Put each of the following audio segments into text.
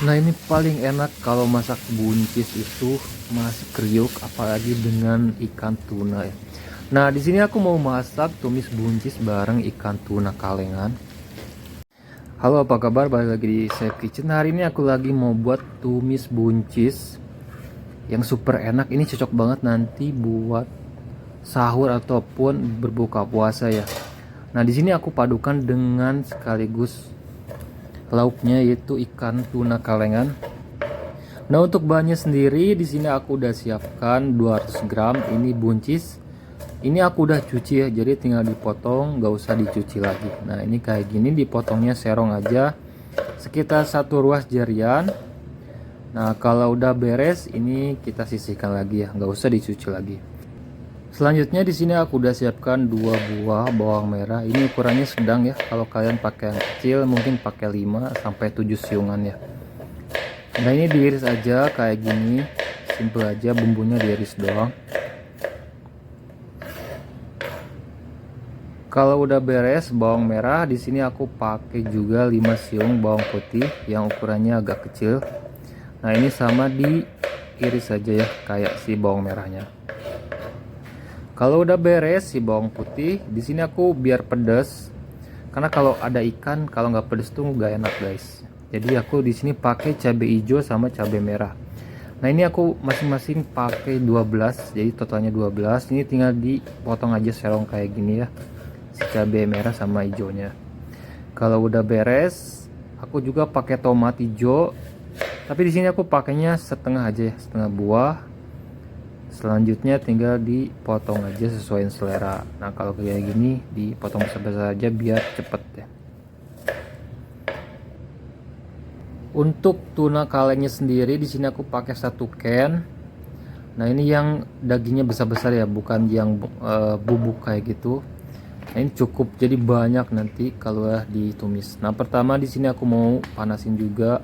Nah ini paling enak kalau masak buncis itu masih kriuk, apalagi dengan ikan tuna ya. Nah di sini aku mau masak tumis buncis bareng ikan tuna kalengan. Halo, apa kabar? Balik lagi di Chef Kitchen. Hari ini aku lagi mau buat tumis buncis yang super enak. Ini cocok banget nanti buat sahur ataupun berbuka puasa ya. Nah di sini aku padukan dengan sekaligus lauknya, yaitu ikan tuna kalengan. Nah untuk bahannya sendiri di sini aku udah siapkan 200 gram ini buncis. Ini aku udah cuci ya, jadi tinggal dipotong, gak usah dicuci lagi. Nah ini kayak gini, dipotongnya serong aja, sekitar 1 ruas jarian. Nah kalau udah beres ini kita sisihkan lagi ya, gak usah dicuci lagi. Selanjutnya di sini aku udah siapkan 2 buah bawang merah. Ini ukurannya sedang ya, kalau kalian pakai yang kecil mungkin pakai 5 sampai 7 siungan ya. Nah ini diiris aja kayak gini, simple aja, bumbunya diiris doang. Kalau udah beres bawang merah, di sini aku pakai juga 5 siung bawang putih yang ukurannya agak kecil. Nah ini sama diiris saja ya, kayak si bawang merahnya. Kalau udah beres si bawang putih, di sini aku biar pedas, karena kalau ada ikan kalau nggak pedas tuh nggak enak guys. Jadi aku di sini pakai cabai hijau sama cabai merah. Nah ini aku masing-masing pakai 12, jadi totalnya 12. Ini tinggal dipotong aja serong kayak gini ya, si cabai merah sama hijaunya. Kalau udah beres, aku juga pakai tomat hijau, tapi di sini aku pakainya setengah aja ya, setengah buah. Selanjutnya tinggal dipotong aja sesuai selera. Nah kalau kayak gini dipotong besar-besar aja biar cepet ya. Untuk tuna kalengnya sendiri di sini aku pakai 1 can. Nah ini yang dagingnya besar-besar ya, bukan yang bubuk kayak gitu. Nah ini cukup, jadi banyak nanti kalau ditumis. Nah pertama di sini aku mau panasin juga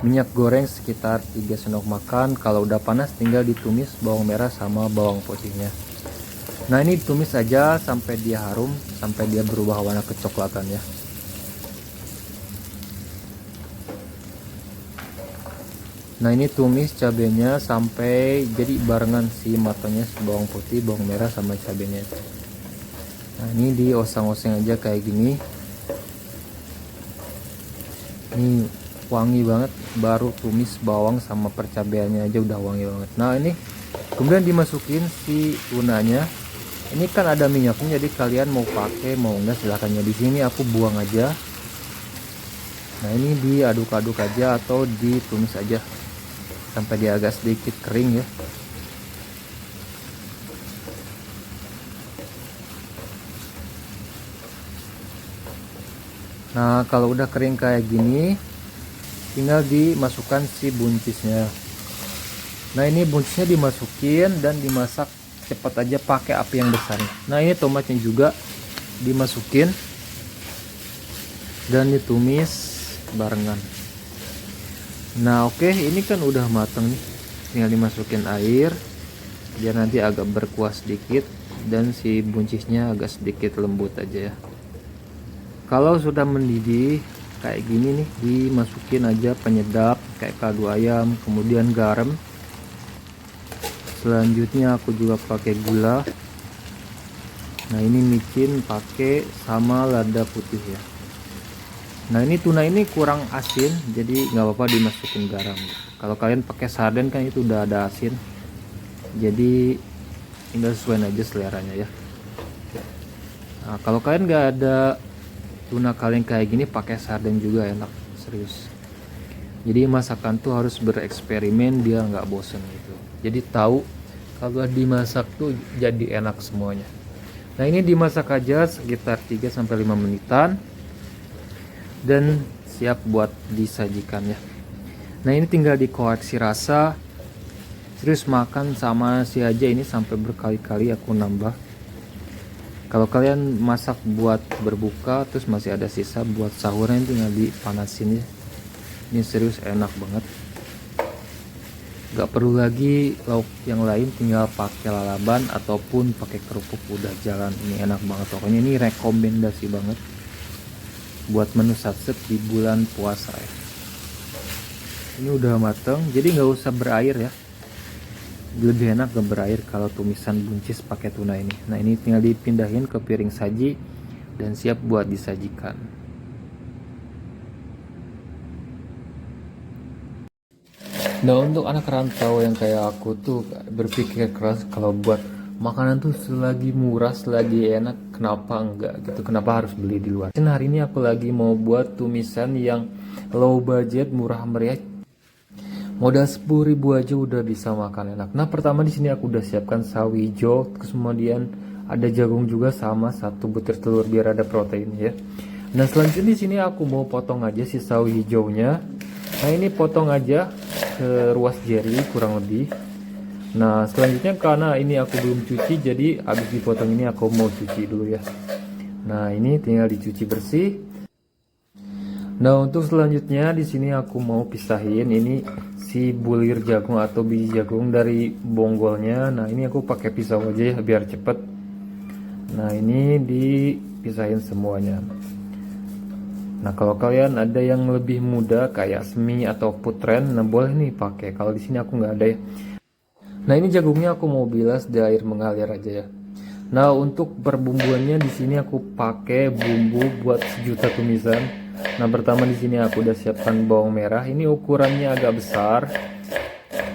minyak goreng sekitar 3 sendok makan. Kalau udah panas tinggal ditumis bawang merah sama bawang putihnya. Nah ini ditumis aja sampai dia harum, sampai dia berubah warna kecoklatan ya. Nah ini tumis cabenya sampai jadi barengan si matanya, bawang putih, bawang merah sama cabenya. Nah ini dioseng-oseng aja kayak gini. Ini wangi banget, baru tumis bawang sama percabeannya aja udah wangi banget. Nah ini kemudian dimasukin si tunanya. Ini kan ada minyaknya, jadi kalian mau pakai mau enggak silakannya. Di sini aku buang aja. Nah ini diaduk-aduk aja atau ditumis aja sampai dia agak sedikit kering ya. Nah kalau udah kering kayak gini tinggal dimasukkan si buncisnya. Nah ini buncisnya dimasukin dan dimasak cepat aja pakai api yang besar. Nah ini tomatnya juga dimasukin dan ditumis barengan. Nah oke, ini kan udah mateng nih, tinggal dimasukin air biar nanti agak berkuah sedikit dan si buncisnya agak sedikit lembut aja ya. Kalau sudah mendidih kayak gini nih, dimasukin aja penyedap kayak kaldu ayam, kemudian garam. Selanjutnya aku juga pakai gula. Nah ini micin pakai sama lada putih ya. Nah ini tuna ini kurang asin, jadi nggak apa-apa dimasukin garam. Kalau kalian pakai sarden kan itu udah ada asin, jadi tinggal sesuai aja seleranya ya. Nah kalau kalian nggak ada tuna kaleng kayak gini, pakai sarden juga enak, serius. Jadi masakan tuh harus bereksperimen biar nggak bosen gitu. Jadi tahu kalau dimasak tuh jadi enak semuanya. Nah ini dimasak aja sekitar 3-5 menitan dan siap buat disajikan ya. Nah ini tinggal dikoreksi rasa, terus makan sama si aja ini sampai berkali-kali aku nambah. Kalau kalian masak buat berbuka terus masih ada sisa buat sahurnya, tinggal dipanasin ya. Ini serius enak banget, gak perlu lagi lauk yang lain, tinggal pakai lalaban ataupun pakai kerupuk udah jalan. Ini enak banget, pokoknya ini rekomendasi banget buat menu satset di bulan puasa ya. Ini udah mateng, jadi nggak usah berair ya. Lebih enak gak berair kalau tumisan buncis pakai tuna ini. Nah ini tinggal dipindahin ke piring saji dan siap buat disajikan. Nah untuk anak rantau yang kayak aku tuh berpikir keras kalau buat makanan tuh selagi murah, selagi enak, kenapa enggak gitu, kenapa harus beli di luar. Dan hari ini aku lagi mau buat tumisan yang low budget, murah meriah. Modal 10.000 aja udah bisa makan enak. Nah pertama di sini aku udah siapkan sawi hijau, terus kemudian ada jagung juga sama 1 butir telur biar ada protein ya. Nah selanjutnya di sini aku mau potong aja si sawi hijaunya. Nah ini potong aja ke ruas jari kurang lebih. Nah selanjutnya karena ini aku belum cuci, jadi habis dipotong ini aku mau cuci dulu ya. Nah ini tinggal dicuci bersih. Nah untuk selanjutnya di sini aku mau pisahin ini si bulir jagung atau biji jagung dari bonggolnya. Nah ini aku pakai pisau aja ya biar cepet. Nah ini dipisahin semuanya. Nah kalau kalian ada yang lebih muda kayak semi atau putren, nah boleh nih pakai. Kalau di sini aku nggak ada ya. Nah ini jagungnya aku mau bilas di air mengalir aja ya. Nah untuk perbumbuannya di sini aku pakai bumbu buat sejuta tumisan. Nah pertama di sini aku udah siapkan bawang merah. Ini ukurannya agak besar.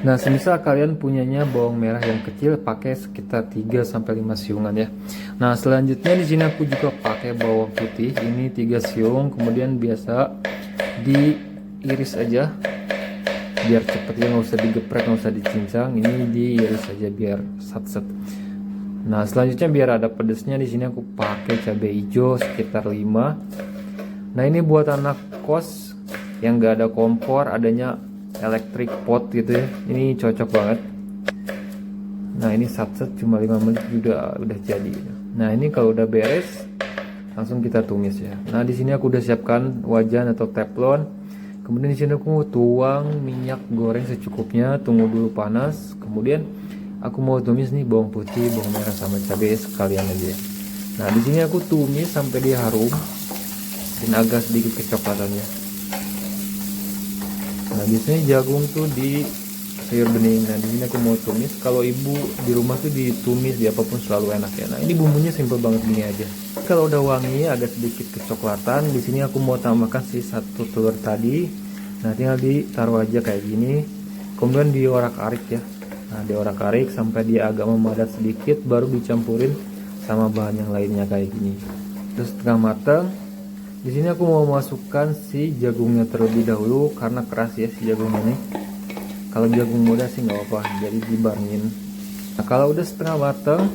Nah semisal kalian punyanya bawang merah yang kecil, pakai sekitar 3-5 siungan ya. Nah selanjutnya di sini aku juga pakai bawang putih. Ini 3 siung. Kemudian biasa diiris aja biar cepet ya, nggak usah digeprek, nggak usah dicincang. Ini diiris aja biar sat-set. Nah selanjutnya biar ada pedesnya di sini aku pakai cabai hijau sekitar 5. Nah ini buat anak kos yang gak ada kompor, adanya electric pot gitu ya, ini cocok banget. Nah ini satset cuma 5 menit udah jadi. Nah ini kalau udah beres langsung kita tumis ya. Nah di sini aku udah siapkan wajan atau teflon. Kemudian di sini aku tuang minyak goreng secukupnya, tunggu dulu panas. Kemudian aku mau tumis nih bawang putih, bawang merah sama cabai sekalian aja ya. Nah di sini aku tumis sampai dia harum dan agak sedikit kecoklatannya. Nah biasanya jagung tuh di sayur bening. Nah di sini aku mau tumis. Kalau ibu di rumah tuh ditumis di apapun selalu enak ya. Nah ini bumbunya simple banget gini aja. Kalau udah wangi agak sedikit kecoklatan, di sini aku mau tambahkan si 1 telur tadi. Nah tinggal ditaruh aja kayak gini. Kemudian diorak-arik ya. Nah diorak-arik sampai dia agak memadat sedikit, baru dicampurin sama bahan yang lainnya kayak gini. Terus setengah matang. Di sini aku mau masukkan si jagungnya terlebih dahulu karena keras ya si jagung ini. Kalau jagung muda sih nggak apa-apa, jadi dibarengin. Nah kalau udah setengah matang,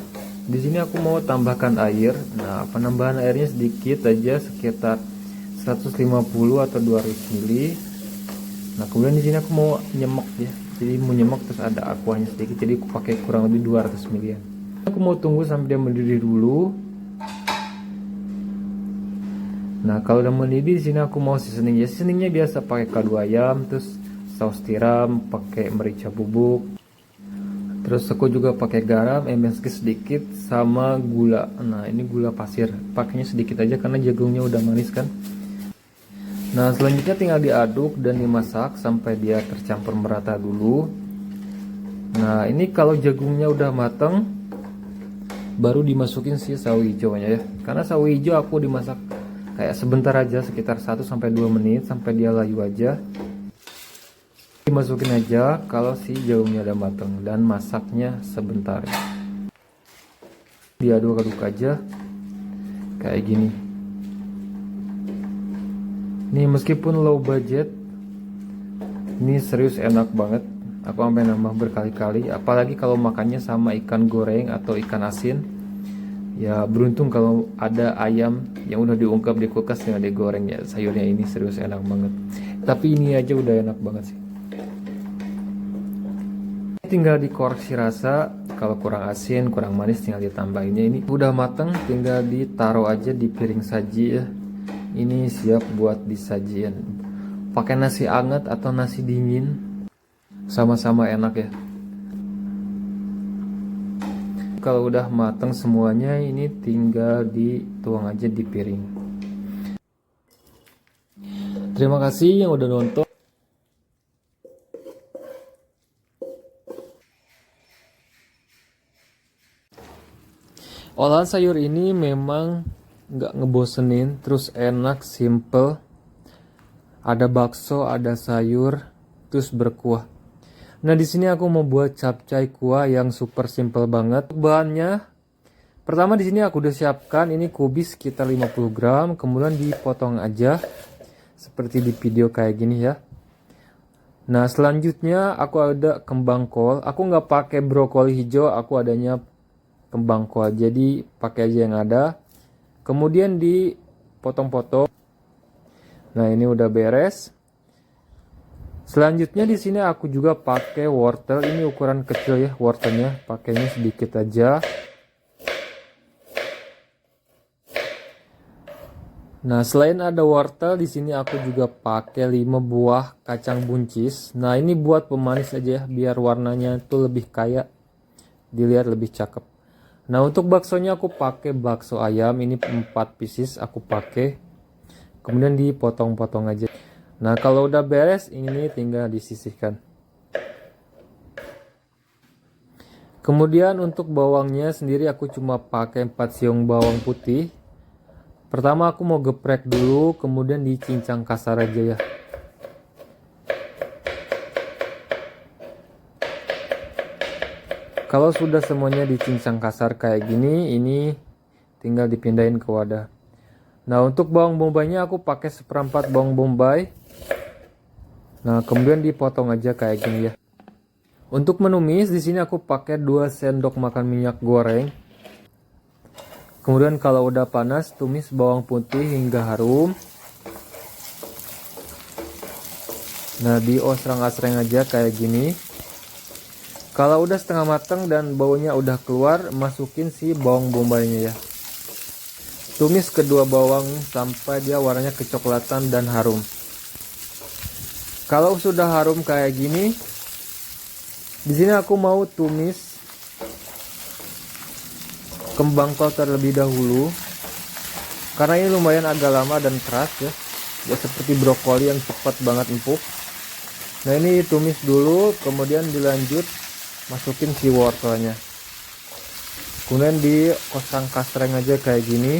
di sini aku mau tambahkan air. Nah penambahan airnya sedikit aja, sekitar 150 atau 200 ml. Nah kemudian di sini aku mau nyemek ya, jadi mau nyemek terus ada aquanya sedikit, jadi aku pakai kurang lebih 200 ml. Aku mau tunggu sampai dia mendidih dulu. Nah kalau udah mendidih di sini aku mau seasoning ya. Seasoningnya biasa pakai kaldu ayam, terus saus tiram, pakai merica bubuk. Terus aku juga pakai garam, MSG sedikit, sama gula. Nah ini gula pasir, pakainya sedikit aja karena jagungnya udah manis kan. Nah selanjutnya tinggal diaduk dan dimasak sampai dia tercampur merata dulu. Nah ini kalau jagungnya udah matang, baru dimasukin si sawi hijaunya ya. Karena sawi hijau aku dimasak kayak sebentar aja, sekitar 1-2 menit sampai dia layu aja. Dimasukin aja kalau si jagungnya udah matang dan masaknya sebentar. Diaduk-aduk aja kayak gini. Nih meskipun low budget, ini serius enak banget. Aku sampai nambah berkali-kali, apalagi kalau makannya sama ikan goreng atau ikan asin. Ya beruntung kalau ada ayam yang udah diungkap di kulkas yang digoreng ya. Sayurnya ini serius enak banget. Tapi ini aja udah enak banget sih. Tinggal dikoreksi rasa. Kalau kurang asin, kurang manis tinggal ditambahinnya. Ini udah mateng, tinggal ditaruh aja di piring saji ya. Ini siap buat disajiin. Pakai nasi anget atau nasi dingin, sama-sama enak ya. Kalau udah matang semuanya, ini tinggal dituang aja di piring. Terima kasih yang udah nonton. Olahan sayur ini memang nggak ngebosenin, terus enak, simple. Ada bakso, ada sayur, terus berkuah. Nah, di sini aku mau buat capcay kuah yang super simple banget. Bahannya, pertama di sini aku udah siapkan ini kubis sekitar 50 gram, kemudian dipotong aja seperti di video kayak gini ya. Nah, selanjutnya aku ada kembang kol. Aku nggak pakai brokoli hijau, aku adanya kembang kol. Jadi pakai aja yang ada. Kemudian dipotong-potong. Nah, ini udah beres. Selanjutnya di sini aku juga pakai wortel. Ini ukuran kecil ya wortelnya, pakainya sedikit aja. Nah, selain ada wortel, di sini aku juga pakai 5 buah kacang buncis. Nah, ini buat pemanis aja ya, biar warnanya itu lebih kaya, dilihat lebih cakep. Nah, untuk baksonya aku pakai bakso ayam. Ini 4 pieces aku pakai. Kemudian dipotong-potong aja. Nah, kalau udah beres, ini tinggal disisihkan. Kemudian untuk bawangnya sendiri aku cuma pakai 4 siung bawang putih. Pertama aku mau geprek dulu, kemudian dicincang kasar aja ya. Kalau sudah semuanya dicincang kasar kayak gini, ini tinggal dipindahin ke wadah. Nah, untuk bawang bombaynya aku pakai seperempat bawang bombay. Nah, kemudian dipotong aja kayak gini ya. Untuk menumis di sini aku pakai 2 sendok makan minyak goreng. Kemudian kalau udah panas, tumis bawang putih hingga harum. Nah, diosrang-asreng aja kayak gini. Kalau udah setengah matang dan baunya udah keluar, masukin si bawang bombaynya ya. Tumis kedua bawang sampai dia warnanya kecoklatan dan harum. Kalau sudah harum kayak gini, di sini aku mau tumis kembang kol terlebih dahulu, karena ini lumayan agak lama dan keras ya. Ya seperti brokoli yang cepat banget empuk. Nah, ini tumis dulu, kemudian dilanjut masukin si wortelnya. Kemudian dikosrang-kasreng aja kayak gini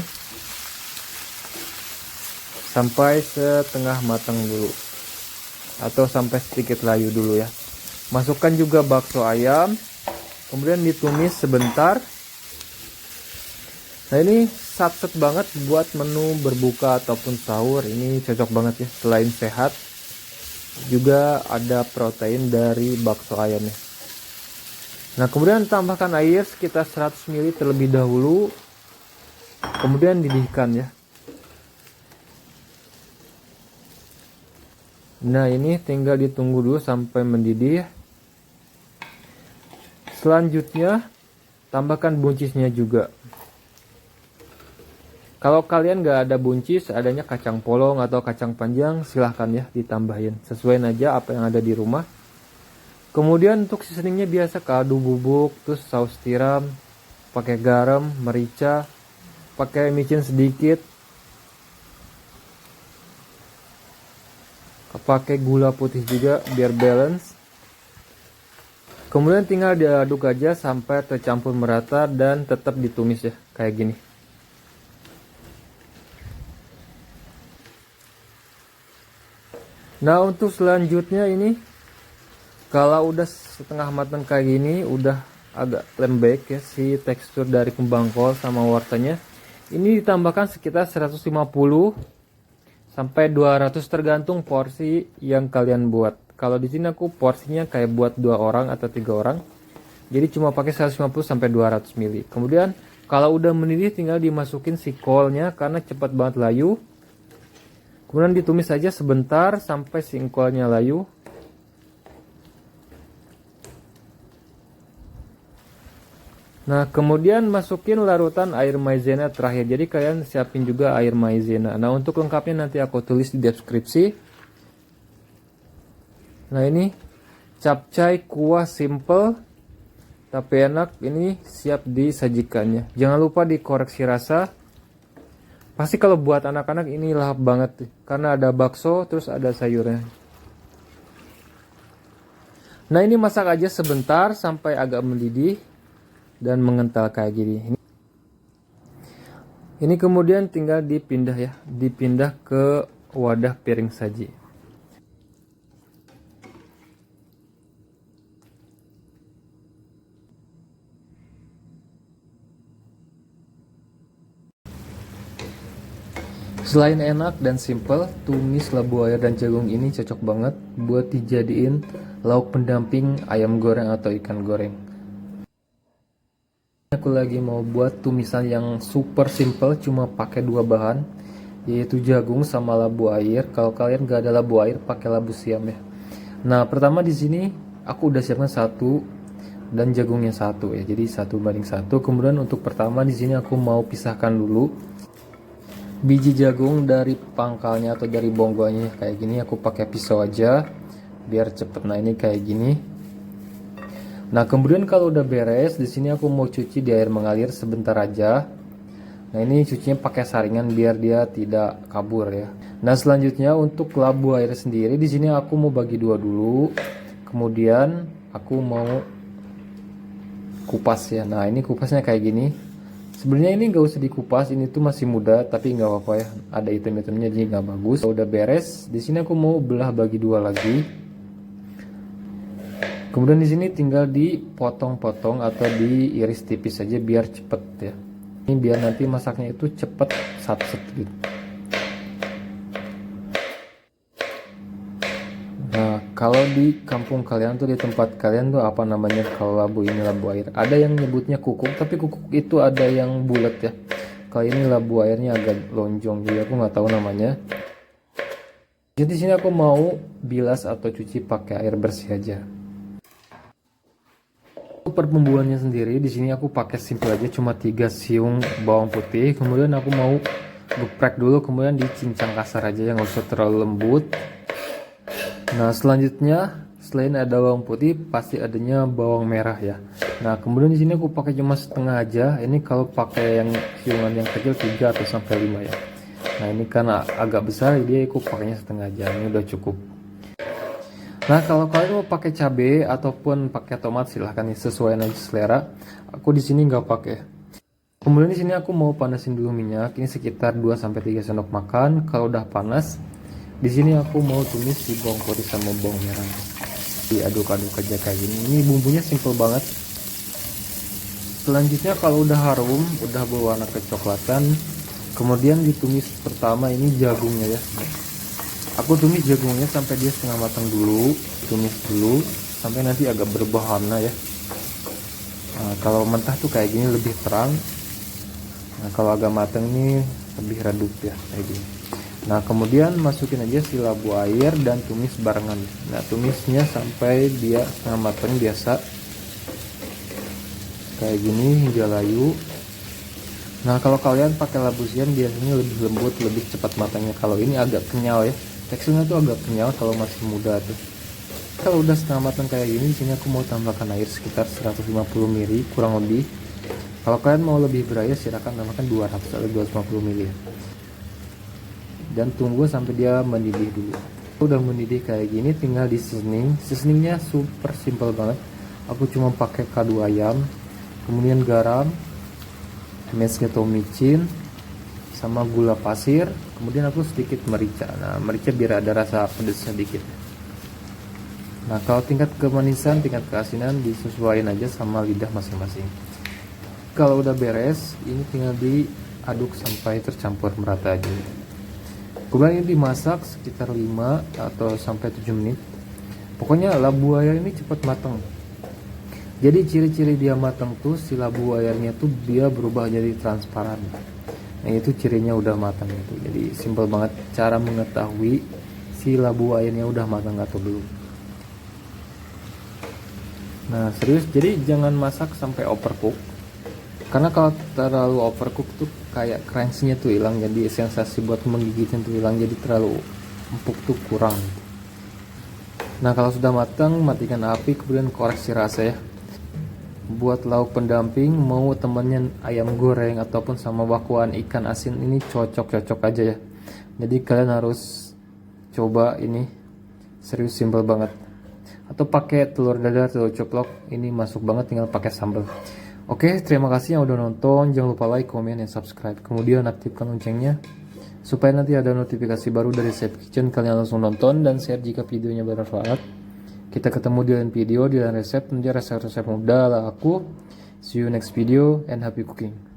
sampai setengah matang dulu, atau sampai sedikit layu dulu ya. Masukkan juga bakso ayam, kemudian ditumis sebentar. Nah, ini satset banget buat menu berbuka ataupun sahur. Ini cocok banget ya, selain sehat juga ada protein dari bakso ayamnya. Nah, kemudian tambahkan air sekitar 100 ml terlebih dahulu, kemudian didihkan ya. Nah, ini tinggal ditunggu dulu sampai mendidih. Selanjutnya tambahkan buncisnya juga. Kalau kalian gak ada buncis, adanya kacang polong atau kacang panjang, silahkan ya ditambahin. Sesuaiin aja apa yang ada di rumah. Kemudian untuk seasoningnya biasa kaldu bubuk, terus saus tiram, pakai garam, merica, pakai micin sedikit, pakai gula putih juga biar balance. Kemudian tinggal diaduk aja sampai tercampur merata dan tetap ditumis ya kayak gini. Nah, untuk selanjutnya ini kalau udah setengah matang kayak gini, udah agak lembek ya si tekstur dari kembang kol sama wortelnya. Ini ditambahkan sekitar 150 sampai 200 tergantung porsi yang kalian buat. Kalau di sini aku porsinya kayak buat 2 orang atau 3 orang. Jadi cuma pakai 150 sampai 200 ml. Kemudian kalau udah mendidih tinggal dimasukin si kolnya karena cepat banget layu. Kemudian ditumis saja sebentar sampai si kolnya layu. Nah, kemudian masukin larutan air maizena terakhir. Jadi kalian siapin juga air maizena. Nah, untuk lengkapnya nanti aku tulis di deskripsi. Nah, ini capcay kuah simple tapi enak, ini siap disajikannya. Jangan lupa dikoreksi rasa. Pasti kalau buat anak-anak ini lahap banget karena ada bakso terus ada sayurnya. Nah, ini masak aja sebentar sampai agak mendidih dan mengental kayak gini. Ini kemudian tinggal dipindah ya, dipindah ke wadah piring saji. Selain enak dan simple, tumis labu air dan jagung ini cocok banget buat dijadiin lauk pendamping ayam goreng atau ikan goreng. Aku lagi mau buat tumisan yang super simple, cuma pakai dua bahan, yaitu jagung sama labu air. Kalau kalian gak ada labu air, pakai labu siam ya. Nah, pertama di sini aku udah siapkan satu dan jagungnya satu ya, jadi 1:1. Kemudian untuk pertama di sini aku mau pisahkan dulu biji jagung dari pangkalnya atau dari bonggonya kayak gini. Aku pakai pisau aja biar cepet. Nah, ini kayak gini. Nah, kemudian kalau udah beres di sini aku mau cuci di air mengalir sebentar aja. Nah, ini cucinya pakai saringan biar dia tidak kabur ya. Nah, selanjutnya untuk labu air sendiri di sini aku mau bagi dua dulu. Kemudian aku mau kupas ya. Nah, ini kupasnya kayak gini. Sebenarnya ini nggak usah dikupas, ini tuh masih muda, tapi nggak apa-apa ya. Ada item-itemnya jadi nggak bagus. Kalau udah beres, di sini aku mau belah bagi dua lagi. Kemudian di sini tinggal dipotong-potong atau diiris tipis saja biar cepet ya. Ini biar nanti masaknya itu cepet sat-set gitu. Nah, kalau di kampung kalian tuh, di tempat kalian tuh apa namanya kalau labu ini labu air? Ada yang nyebutnya kukuk, tapi kukuk itu ada yang bulat ya. Kalau ini labu airnya agak lonjong, jadi aku nggak tahu namanya. Jadi sini aku mau bilas atau cuci pakai air bersih aja. Untuk pembumbuannya sendiri di sini aku pakai simple aja, cuma 3 siung bawang putih. Kemudian aku mau geprek dulu, kemudian dicincang kasar aja, yang nggak usah terlalu lembut. Nah, selanjutnya selain ada bawang putih pasti adanya bawang merah ya. Nah, kemudian di sini aku pakai cuma setengah aja. Ini kalau pakai yang siungan yang kecil 3 atau sampai 5 ya. Nah, ini karena agak besar jadi aku pakainya setengah aja. Ini udah cukup. Nah, kalau kalian mau pakai cabai ataupun pakai tomat silahkan ya, sesuai aja selera. Aku di sini nggak pakai. Kemudian di sini aku mau panasin dulu minyak. Ini sekitar 2 sampai 3 sendok makan. Kalau udah panas, di sini aku mau tumis si bawang putih sama bawang merah. Diaduk-aduk aja kayak gini. Ini bumbunya simple banget. Selanjutnya kalau udah harum, udah berwarna kecoklatan, kemudian ditumis pertama ini jagungnya ya. Aku tumis jagungnya sampai dia setengah matang dulu, tumis dulu sampai nanti agak berubah warna ya. Nah, kalau mentah tuh kayak gini lebih terang. Nah, kalau agak matang nih lebih redup ya kayak gini. Nah, kemudian masukin aja si labu air dan tumis barengan. Nah, tumisnya sampai dia setengah matang biasa kayak gini hingga layu. Nah, kalau kalian pakai labu siam biasanya lebih lembut, lebih cepat matangnya. Kalau ini agak kenyal ya, teksturnya tuh agak kenyal kalau masih muda tuh. Kalau udah setengah matang kayak gini, di sini aku mau tambahkan air sekitar 150 ml kurang lebih. Kalau kalian mau lebih beraya silahkan tambahkan 200 atau 250 ml. Dan tunggu sampai dia mendidih dulu. Udah mendidih kayak gini, tinggal di seasoning. Seasoningnya super simple banget. Aku cuma pakai kaldu ayam, kemudian garam, mesque atau micin, sama gula pasir. Kemudian aku sedikit merica. Nah, merica biar ada rasa pedas sedikit. Nah, kalau tingkat kemanisan, tingkat keasinan disesuaikan aja sama lidah masing-masing. Kalau udah beres, ini tinggal diaduk sampai tercampur merata aja. Kemudian ini dimasak sekitar 5 atau sampai 7 menit. Pokoknya labu air ini cepat matang. Jadi ciri-ciri dia matang tuh si labu airnya tuh dia berubah jadi transparan. Nah, itu cirinya udah matang itu. Jadi simple banget cara mengetahui si labu airnya udah matang atau belum. Nah, serius, jadi jangan masak sampai overcook. Karena kalau terlalu overcook tuh kayak crunchnya tuh hilang, jadi sensasi buat menggigitnya tuh hilang, jadi terlalu empuk tuh kurang. Nah, kalau sudah matang, matikan api, kemudian koreksi rasa ya. Buat lauk pendamping, mau temennya ayam goreng ataupun sama bakwan ikan asin, ini cocok-cocok aja ya. Jadi kalian harus coba ini, serius simple banget. Atau pakai telur dadar, telur ceplok, ini masuk banget, tinggal pakai sambal. Oke, terima kasih yang udah nonton. Jangan lupa like, comment, dan subscribe. Kemudian aktifkan loncengnya supaya nanti ada notifikasi baru dari Chef Kitchen. Kalian langsung nonton dan share jika videonya bermanfaat. Kita ketemu di lain video, di lain resep, tentunya resep-resep mudah ala aku. See you next video and happy cooking.